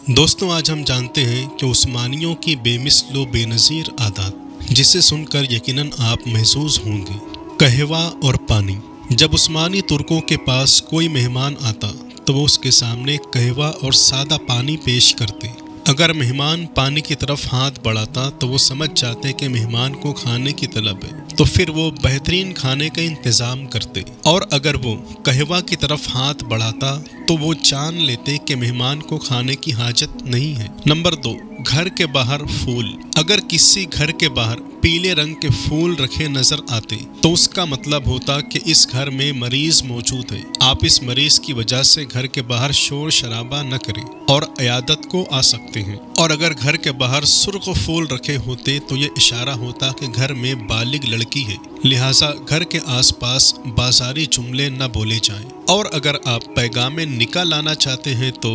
दोस्तों आज हम जानते हैं कि उस्मानियों की बेमिसल व बेनज़ीर आदत, जिसे सुनकर यकीनन आप महसूस होंगे। कहवा और पानी। जब उस्मानी तुर्कों के पास कोई मेहमान आता तो वो उसके सामने कहवा और सादा पानी पेश करते। अगर मेहमान पानी की तरफ हाथ बढ़ाता तो वो समझ जाते कि मेहमान को खाने की तलब है, तो फिर वो बेहतरीन खाने का इंतज़ाम करते। और अगर वो कहवा की तरफ हाथ बढ़ाता तो वो जान लेते कि मेहमान को खाने की हाजत नहीं है। नंबर 2, घर के बाहर फूल। अगर किसी घर के बाहर पीले रंग के फूल रखे नजर आते तो उसका मतलब होता कि इस घर में मरीज मौजूद है। आप इस मरीज की वजह से घर के बाहर शोर शराबा न करें और इयादत को आ सकते हैं। और अगर घर के बाहर सुर्ख फूल रखे होते तो ये इशारा होता कि घर में बालिग लड़की है, लिहाजा घर के आसपास बाजारी जुमले न बोले जाएं। और अगर आप पैगाम निकाह लाना चाहते हैं तो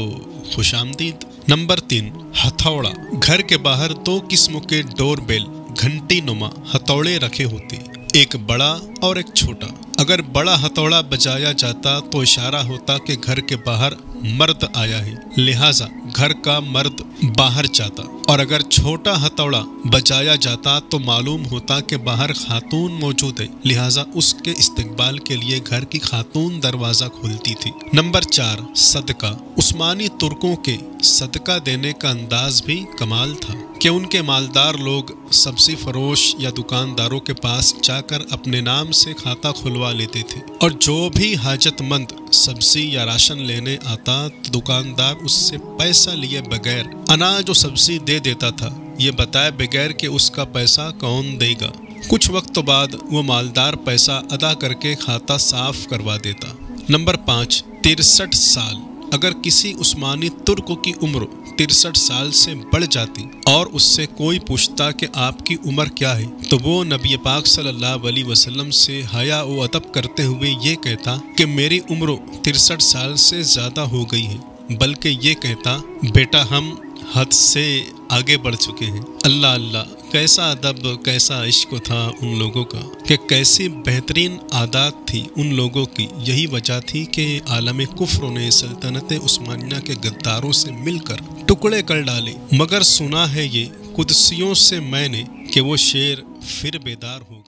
खुशामदीद। नंबर 3, हथौड़ा। घर के बाहर 2 किस्म के डोर बेल घंटी नुमा हथौड़े रखे होते, एक बड़ा और एक छोटा। अगर बड़ा हथौड़ा बजाया जाता तो इशारा होता कि घर के बाहर मर्द आया है, लिहाजा घर का मर्द बाहर जाता। और अगर छोटा हथौड़ा बजाया जाता तो मालूम होता कि बाहर खातून मौजूद है, लिहाजा उसके इस्तकबाल के लिए घर की खातून दरवाजा खोलती थी। नंबर 4, सदका। उस्मानी तुर्कों के सदका देने का अंदाज भी कमाल था कि उनके मालदार लोग सब्जी फरोश या दुकानदारों के पास जाकर अपने नाम से खाता खुलवा लेते थे, और जो भी हाजतमंद सब्जी या राशन लेने आता तो दुकानदार उससे पैसा लिए बगैर अनाज और सब्जी दे देता था, ये बताए बगैर कि उसका पैसा कौन देगा। कुछ वक्त बाद वो मालदार पैसा अदा करके खाता साफ करवा देता। नंबर 5, 63 साल। अगर किसी उस्मानी तुर्क की उम्र 63 साल से बढ़ जाती और उससे कोई पूछता कि आपकी उम्र क्या है तो वो नबी पाक सल्लल्लाहु अलैहि वसल्लम से हया व अदब करते हुए ये कहता कि मेरी उम्र 63 साल से ज़्यादा हो गई है, बल्कि ये कहता बेटा हम हद से आगे बढ़ चुके हैं। अल्लाह अल्लाह, कैसा अदब कैसा इश्क था उन लोगों का, कि कैसी बेहतरीन आदत थी उन लोगों की। यही वजह थी कि आलम कुफ्र ने सल्तनत उस्मानिया के गद्दारों से मिलकर टुकड़े कर डाले। मगर सुना है ये कुदसियों से मैंने कि वो शेर फिर बेदार हो